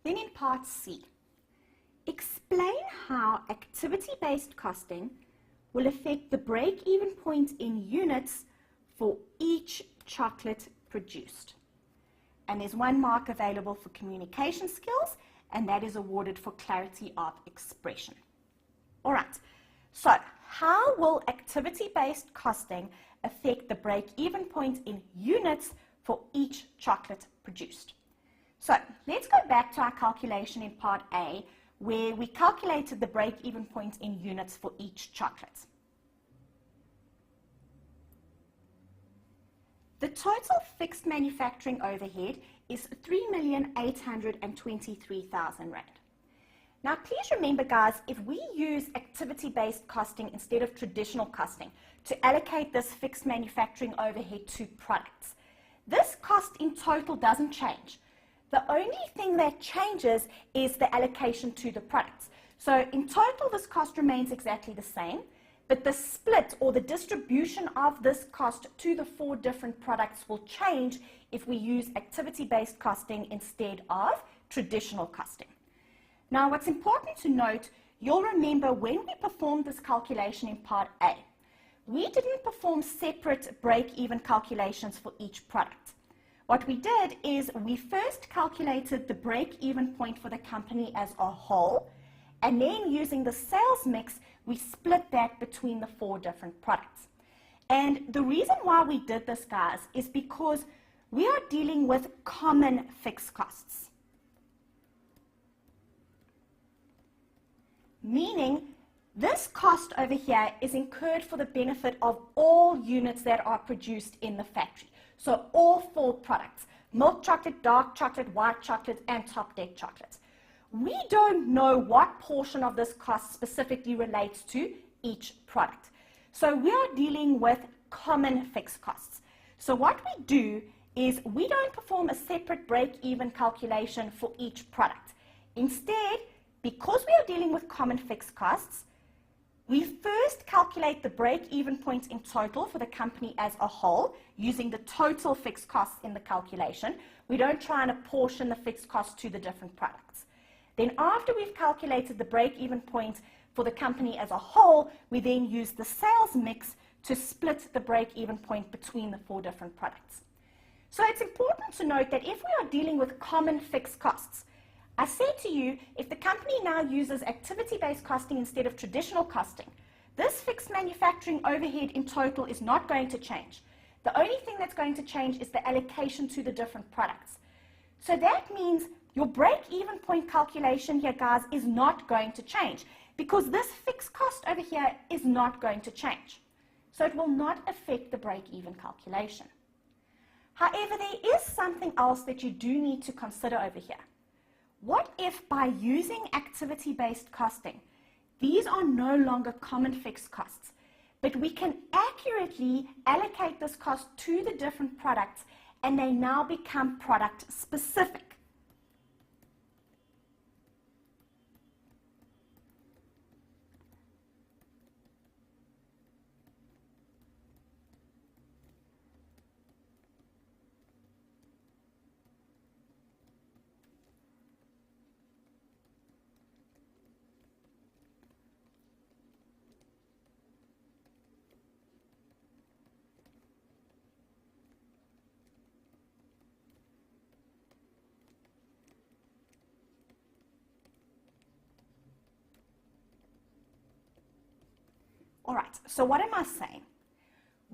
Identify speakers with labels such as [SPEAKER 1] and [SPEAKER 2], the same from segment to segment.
[SPEAKER 1] Then in part C, explain how activity-based costing will affect the break-even point in units for each chocolate produced. And there's 1 mark available for communication skills, and that is awarded for clarity of expression. All right, so how will activity-based costing affect the break-even point in units for each chocolate produced? So let's go back to our calculation in part A, where we calculated the break-even point in units for each chocolate. The total fixed manufacturing overhead is 3,823,000 Rand. Now please remember, guys, if we use activity-based costing instead of traditional costing to allocate this fixed manufacturing overhead to products, this cost in total doesn't change. The only thing that changes is the allocation to the products. So in total, this cost remains exactly the same, but the split or the distribution of this cost to the 4 different products will change if we use activity-based costing instead of traditional costing. Now, what's important to note, you'll remember when we performed this calculation in part A, we didn't perform separate break-even calculations for each product. What we did is we first calculated the break-even point for the company as a whole, and then using the sales mix, we split that between the 4 different products. And the reason why we did this, guys, is because we are dealing with common fixed costs. Meaning, this cost over here is incurred for the benefit of all units that are produced in the factory. So all 4 products, milk chocolate, dark chocolate, white chocolate, and top deck chocolate. We don't know what portion of this cost specifically relates to each product. So we are dealing with common fixed costs. So what we do is we don't perform a separate break-even calculation for each product. Instead, because we are dealing with common fixed costs, we first calculate the break-even point in total for the company as a whole, using the total fixed costs in the calculation. We don't try and apportion the fixed costs to the different products. Then after we've calculated the break-even point for the company as a whole, we then use the sales mix to split the break-even point between the 4 different products. So it's important to note that if we are dealing with common fixed costs, I said to you, if the company now uses activity-based costing instead of traditional costing, this fixed manufacturing overhead in total is not going to change. The only thing that's going to change is the allocation to the different products. So that means your break-even point calculation here, guys, is not going to change because this fixed cost over here is not going to change. So it will not affect the break-even calculation. However, there is something else that you do need to consider over here. What if by using activity-based costing, these are no longer common fixed costs, but we can accurately allocate this cost to the different products and they now become product specific? All right, so what am I saying?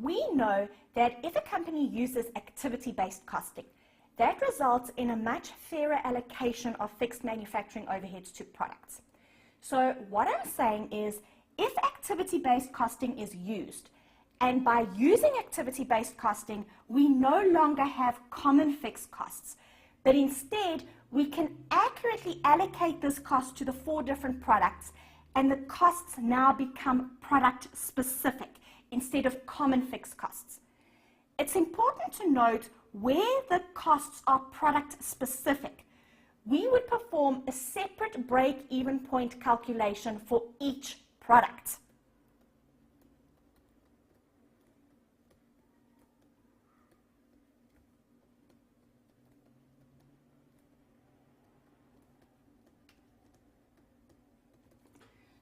[SPEAKER 1] We know that if a company uses activity-based costing, that results in a much fairer allocation of fixed manufacturing overheads to products. So what I'm saying is, if activity-based costing is used, and by using activity-based costing, we no longer have common fixed costs, but instead we can accurately allocate this cost to the 4 different products, and the costs now become product specific instead of common fixed costs. It's important to note where the costs are product specific, we would perform a separate break-even point calculation for each product.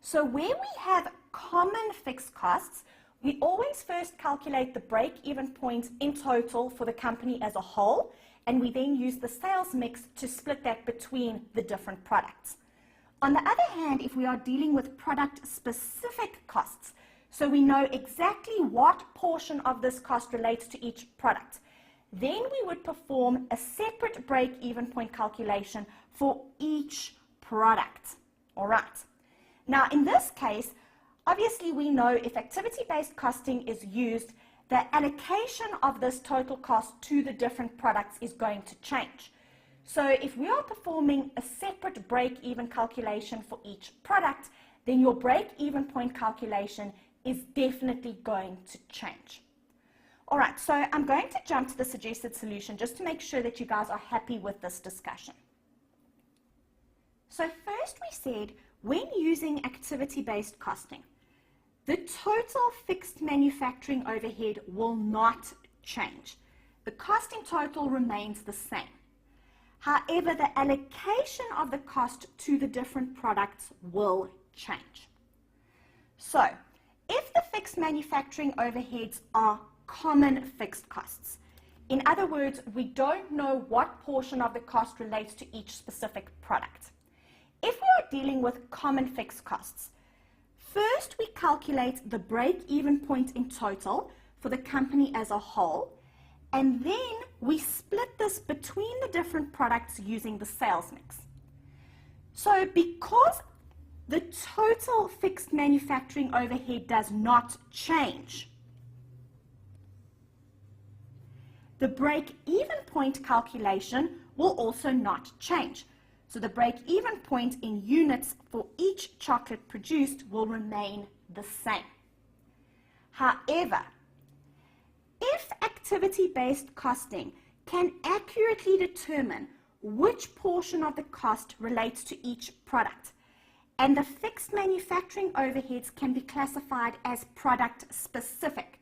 [SPEAKER 1] So where we have common fixed costs, we always first calculate the break-even point in total for the company as a whole, and we then use the sales mix to split that between the different products. On the other hand, if we are dealing with product-specific costs, so we know exactly what portion of this cost relates to each product, then we would perform a separate break-even point calculation for each product. All right. Now, in this case, obviously we know if activity-based costing is used, the allocation of this total cost to the different products is going to change. So if we are performing a separate break-even calculation for each product, then your break-even point calculation is definitely going to change. All right, so I'm going to jump to the suggested solution just to make sure that you guys are happy with this discussion. So first we said, when using activity-based costing, the total fixed manufacturing overhead will not change. The cost in total remains the same. However, the allocation of the cost to the different products will change. So, if the fixed manufacturing overheads are common fixed costs, in other words, we don't know what portion of the cost relates to each specific product. If we are dealing with common fixed costs, first we calculate the break-even point in total for the company as a whole, and then we split this between the different products using the sales mix. So because the total fixed manufacturing overhead does not change, the break-even point calculation will also not change. So the break-even point in units for each chocolate produced will remain the same. However, if activity-based costing can accurately determine which portion of the cost relates to each product, and the fixed manufacturing overheads can be classified as product-specific,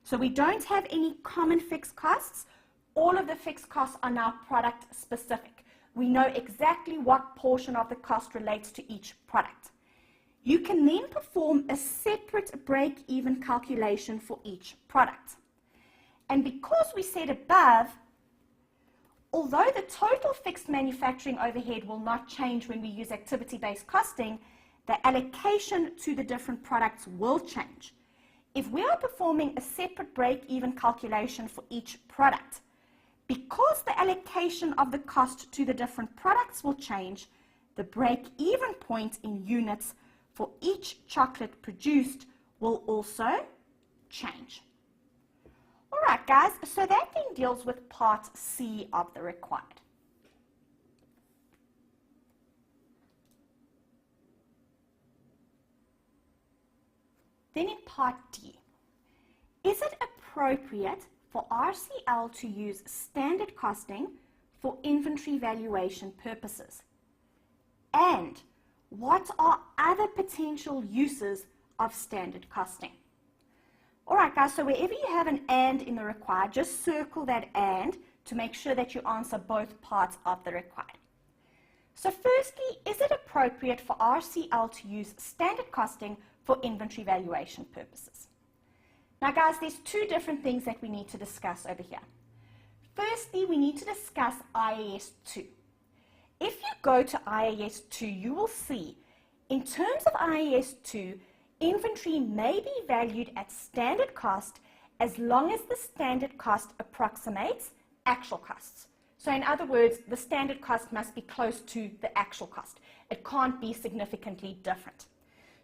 [SPEAKER 1] so we don't have any common fixed costs, all of the fixed costs are now product-specific. We know exactly what portion of the cost relates to each product. You can then perform a separate break-even calculation for each product. And because we said above, although the total fixed manufacturing overhead will not change when we use activity-based costing, the allocation to the different products will change. If we are performing a separate break-even calculation for each product, because the allocation of the cost to the different products will change, the break-even point in units for each chocolate produced will also change. All right, guys, so that then deals with part C of the required. Then in part D, is it appropriate for RCL to use standard costing for inventory valuation purposes? And what are other potential uses of standard costing? All right, guys, so wherever you have an and in the required, just circle that and to make sure that you answer both parts of the required. So firstly, is it appropriate for RCL to use standard costing for inventory valuation purposes? Now, guys, there's two different things that we need to discuss over here. Firstly, we need to discuss IAS 2. If you go to IAS 2, you will see, in terms of IAS 2, inventory may be valued at standard cost as long as the standard cost approximates actual costs. So in other words, the standard cost must be close to the actual cost. It can't be significantly different.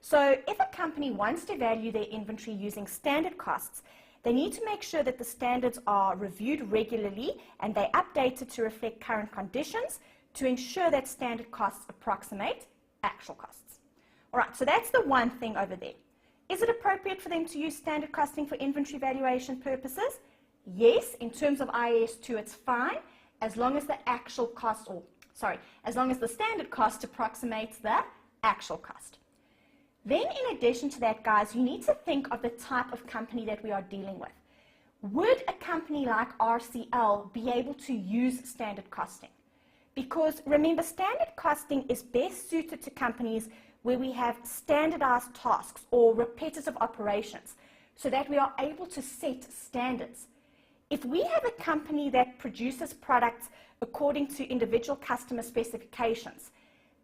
[SPEAKER 1] So if a company wants to value their inventory using standard costs, they need to make sure that the standards are reviewed regularly and they're updated to reflect current conditions to ensure that standard costs approximate actual costs. All right, so that's the one thing over there. Is it appropriate for them to use standard costing for inventory valuation purposes? Yes, in terms of IAS 2, it's fine, as long as the actual cost, as long as the standard cost approximates the actual cost. Then in addition to that, guys, you need to think of the type of company that we are dealing with. Would a company like RCL be able to use standard costing? Because remember, standard costing is best suited to companies where we have standardized tasks or repetitive operations so that we are able to set standards. If we have a company that produces products according to individual customer specifications,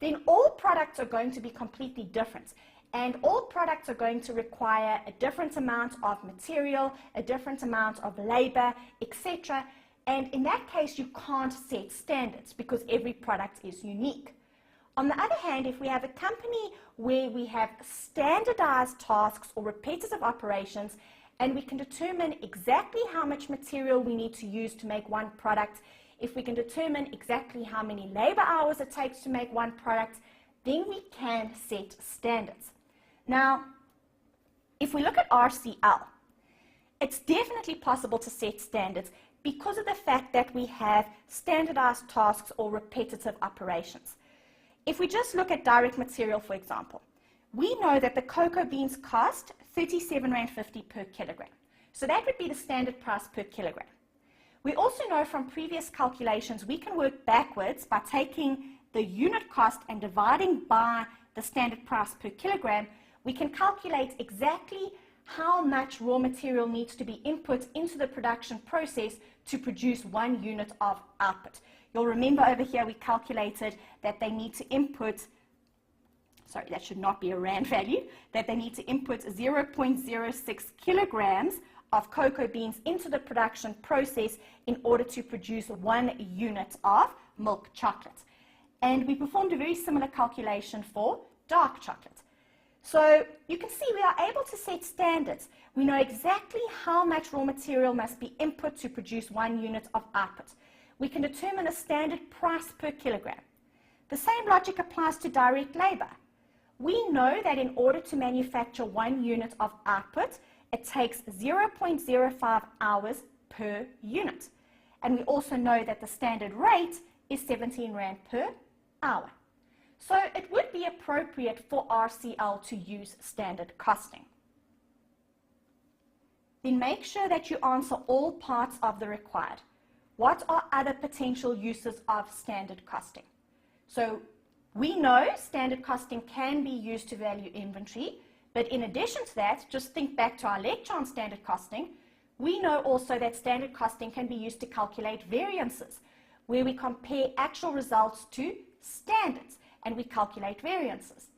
[SPEAKER 1] then all products are going to be completely different. And all products are going to require a different amount of material, a different amount of labor, etc. And in that case, you can't set standards because every product is unique. On the other hand, if we have a company where we have standardized tasks or repetitive operations, and we can determine exactly how much material we need to use to make one product, if we can determine exactly how many labor hours it takes to make one product, then we can set standards. Now, if we look at RCL, it's definitely possible to set standards because of the fact that we have standardized tasks or repetitive operations. If we just look at direct material, for example, we know that the cocoa beans cost 37.50 Rand per kilogram. So that would be the standard price per kilogram. We also know from previous calculations we can work backwards by taking the unit cost and dividing by the standard price per kilogram. We can calculate exactly how much raw material needs to be input into the production process to produce 1 unit of output. You'll remember over here we calculated that they need to input, sorry, that should not be a rand value, that they need to input 0.06 kilograms of cocoa beans into the production process in order to produce 1 unit of milk chocolate. And we performed a very similar calculation for dark chocolate. So you can see we are able to set standards. We know exactly how much raw material must be input to produce 1 unit of output. We can determine a standard price per kilogram. The same logic applies to direct labor. We know that in order to manufacture 1 unit of output, it takes 0.05 hours per unit. And we also know that the standard rate is 17 Rand per hour. So it would be appropriate for RCL to use standard costing. Then make sure that you answer all parts of the required. What are other potential uses of standard costing? So we know standard costing can be used to value inventory, but in addition to that, just think back to our lecture on standard costing. We know also that standard costing can be used to calculate variances, where we compare actual results to standards and we calculate variances.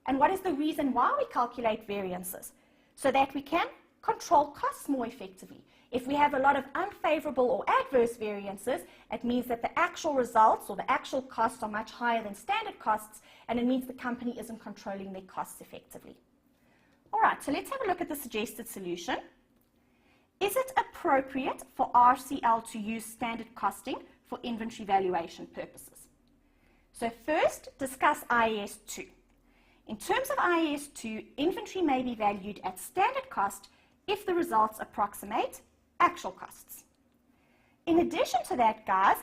[SPEAKER 1] And what is the reason why we calculate variances? So that we can control costs more effectively. If we have a lot of unfavorable or adverse variances, it means that the actual results or the actual costs are much higher than standard costs, and it means the company isn't controlling their costs effectively. All right, so let's have a look at the suggested solution. Is it appropriate for RCL to use standard costing for inventory valuation purposes? So first, discuss IAS 2. In terms of IAS 2, inventory may be valued at standard cost if the results approximate actual costs. In addition to that, guys,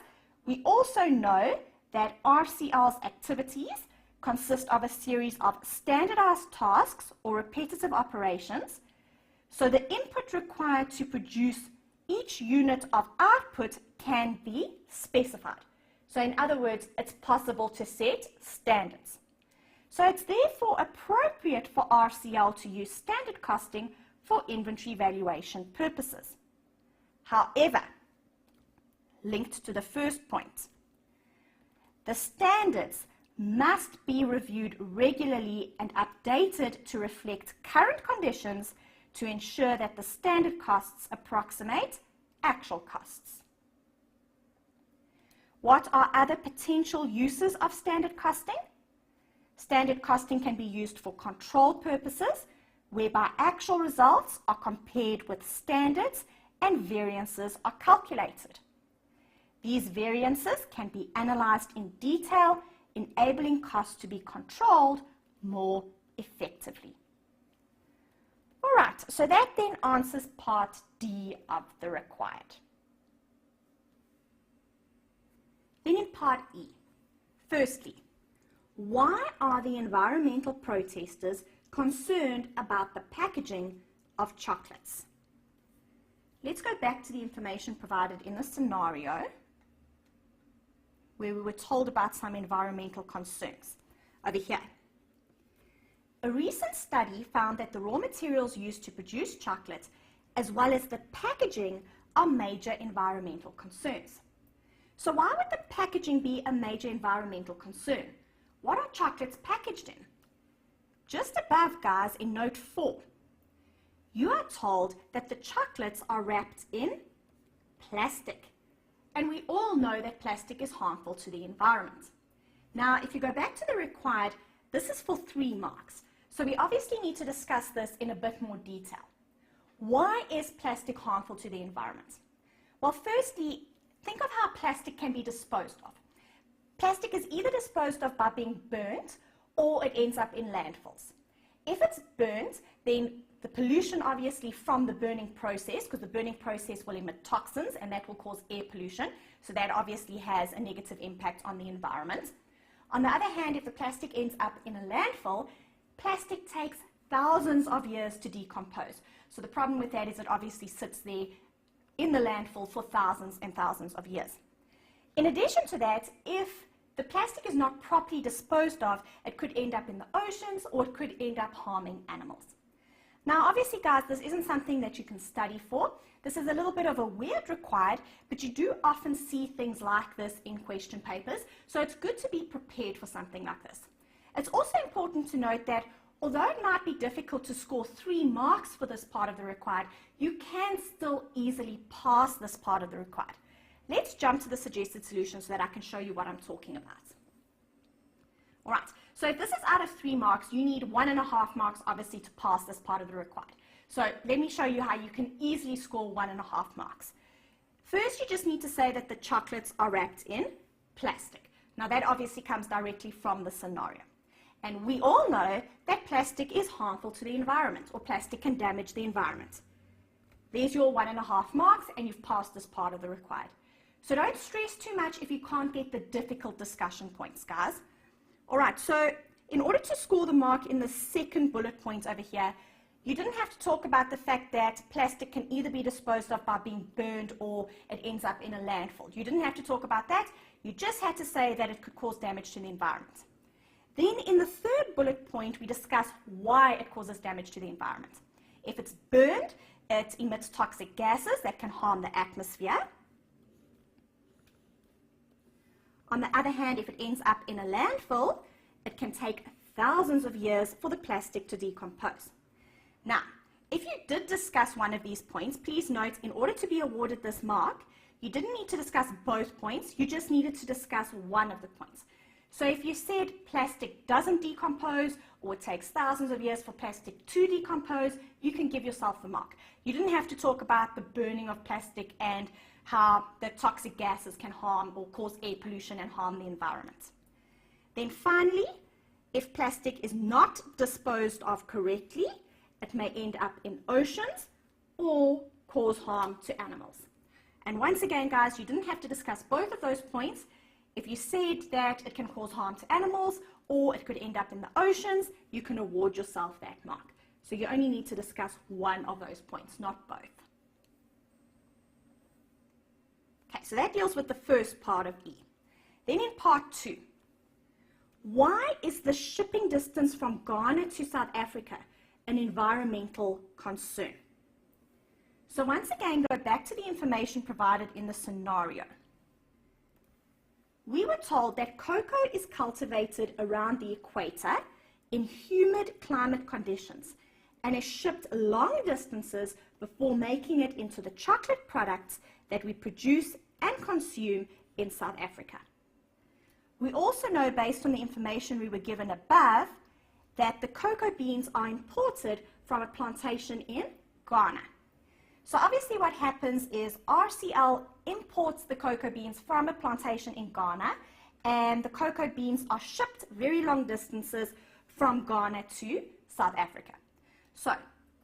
[SPEAKER 1] we also know that RCL's activities consist of a series of standardized tasks or repetitive operations, so the input required to produce each unit of output can be specified. So in other words, it's possible to set standards. So it's therefore appropriate for RCL to use standard costing for inventory valuation purposes. However, linked to the first point, the standards must be reviewed regularly and updated to reflect current conditions to ensure that the standard costs approximate actual costs. What are other potential uses of standard costing? Standard costing can be used for control purposes, whereby actual results are compared with standards and variances are calculated. These variances can be analyzed in detail, enabling costs to be controlled more effectively. All right, so that then answers part D of the required. Then in part E, firstly, why are the environmental protesters concerned about the packaging of chocolates? Let's go back to the information provided in the scenario where we were told about some environmental concerns. Over here, A recent study found that the raw materials used to produce chocolate, as well as the packaging, are major environmental concerns. So why would the packaging be a major environmental concern? What are chocolates packaged in? Just above, guys, in note 4, you are told that the chocolates are wrapped in plastic. And we all know that plastic is harmful to the environment. Now, if you go back to the required, this is for 3 marks. So we obviously need to discuss this in a bit more detail. Why is plastic harmful to the environment? Well, firstly, think of how plastic can be disposed of. Plastic is either disposed of by being burnt or it ends up in landfills. If it's burnt, then the pollution obviously from the burning process, because the burning process will emit toxins and that will cause air pollution, so that obviously has a negative impact on the environment. On the other hand, if the plastic ends up in a landfill, plastic takes thousands of years to decompose. So the problem with that is it obviously sits there in the landfill for thousands and thousands of years. In addition to that, if the plastic is not properly disposed of, it could end up in the oceans or it could end up harming animals. Now, obviously, guys, this isn't something that you can study for. This is a little bit of a weird required, but you do often see things like this in question papers, so it's good to be prepared for something like this. It's also important to note that although it might be difficult to score 3 marks for this part of the required, you can still easily pass this part of the required. Let's jump to the suggested solution so that I can show you what I'm talking about. All right, so if this is out of 3 marks, you need 1.5 marks, obviously, to pass this part of the required. So let me show you how you can easily score 1.5 marks. First, you just need to say that the chocolates are wrapped in plastic. Now, that obviously comes directly from the scenario. And we all know that plastic is harmful to the environment, or plastic can damage the environment. There's your 1.5 marks, and you've passed this part of the required. So don't stress too much if you can't get the difficult discussion points, guys. All right, so in order to score the mark in the second bullet point over here, you didn't have to talk about the fact that plastic can either be disposed of by being burned or it ends up in a landfill. You didn't have to talk about that. You just had to say that it could cause damage to the environment. Then in the third bullet point, we discuss why it causes damage to the environment. If it's burned, it emits toxic gases that can harm the atmosphere. On the other hand, if it ends up in a landfill, it can take thousands of years for the plastic to decompose. Now, if you did discuss one of these points, please note, in order to be awarded this mark, you didn't need to discuss both points, you just needed to discuss one of the points. So if you said plastic doesn't decompose, or it takes thousands of years for plastic to decompose, you can give yourself the mark. You didn't have to talk about the burning of plastic and how the toxic gases can harm or cause air pollution and harm the environment. Then finally, if plastic is not disposed of correctly, it may end up in oceans or cause harm to animals. And once again, guys, you didn't have to discuss both of those points. If you said that it can cause harm to animals or it could end up in the oceans, you can award yourself that mark. So you only need to discuss one of those points, not both. Okay, so that deals with the first part of E. Then in part 2, why is the shipping distance from Ghana to South Africa an environmental concern? So once again, go back to the information provided in the scenario. We were told that cocoa is cultivated around the equator in humid climate conditions and is shipped long distances before making it into the chocolate products that we produce and consume in South Africa. We also know, based on the information we were given above, that the cocoa beans are imported from a plantation in Ghana. So obviously what happens is RCL imports the cocoa beans from a plantation in Ghana, and the cocoa beans are shipped very long distances from Ghana to South Africa. So,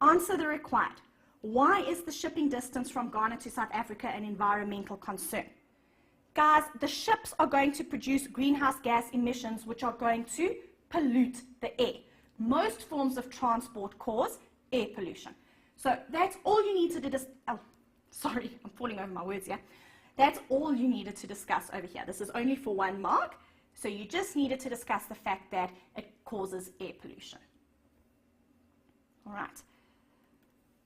[SPEAKER 1] answer the required. Why is the shipping distance from Ghana to South Africa an environmental concern? Guys, the ships are going to produce greenhouse gas emissions which are going to pollute the air. Most forms of transport cause air pollution. So that's all you need to do. Sorry, I'm falling over my words here. That's all you needed to discuss over here. This is only for 1 mark, so you just needed to discuss the fact that it causes air pollution. All right.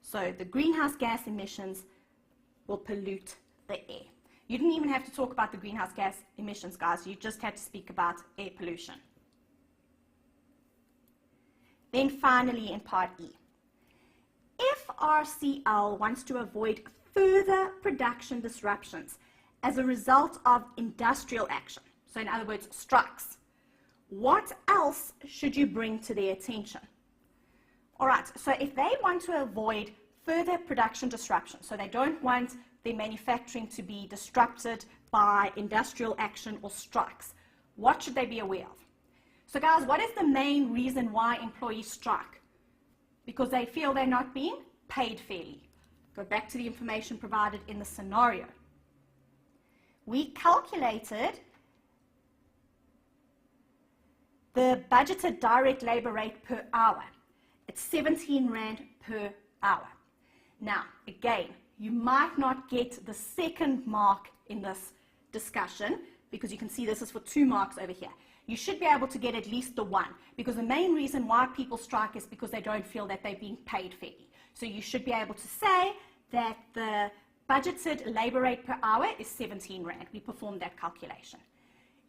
[SPEAKER 1] So the greenhouse gas emissions will pollute the air. You didn't even have to talk about the greenhouse gas emissions, guys. You just had to speak about air pollution. Then finally in part E, if RCL wants to avoid further production disruptions as a result of industrial action, so in other words, strikes, what else should you bring to their attention? All right, so if they want to avoid further production disruption, so they don't want their manufacturing to be disrupted by industrial action or strikes, what should they be aware of? So guys, what is the main reason why employees strike? Because they feel they're not being paid fairly. Go back to the information provided in the scenario. We calculated the budgeted direct labor rate per hour. It's 17 Rand per hour. Now, again, you might not get the second mark in this discussion because you can see this is for 2 marks over here. You should be able to get at least the 1 because the main reason why people strike is because they don't feel that they're being paid fairly. So you should be able to say that the budgeted labor rate per hour is 17 Rand. We performed that calculation.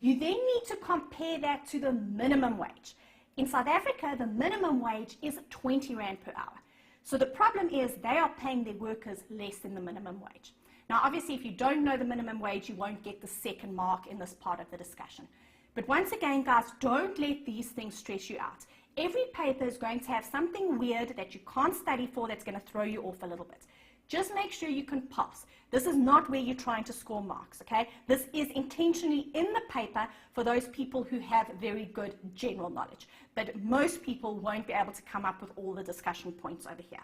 [SPEAKER 1] You then need to compare that to the minimum wage. In South Africa, the minimum wage is 20 Rand per hour. So the problem is they are paying their workers less than the minimum wage. Now, obviously, if you don't know the minimum wage, you won't get the second mark in this part of the discussion. But once again, guys, don't let these things stress you out. Every paper is going to have something weird that you can't study for that's going to throw you off a little bit. Just make sure you can pass. This is not where you're trying to score marks, okay? This is intentionally in the paper for those people who have very good general knowledge. But most people won't be able to come up with all the discussion points over here.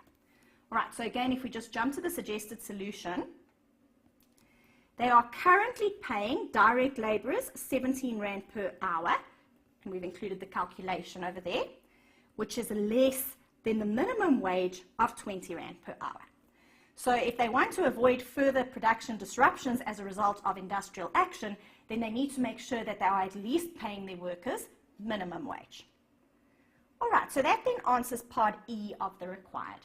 [SPEAKER 1] All right, so again, if we just jump to the suggested solution, they are currently paying direct laborers 17 Rand per hour, and we've included the calculation over there, which is less than the minimum wage of 20 Rand per hour. So if they want to avoid further production disruptions as a result of industrial action, then they need to make sure that they are at least paying their workers minimum wage. All right, so that then answers part E of the required.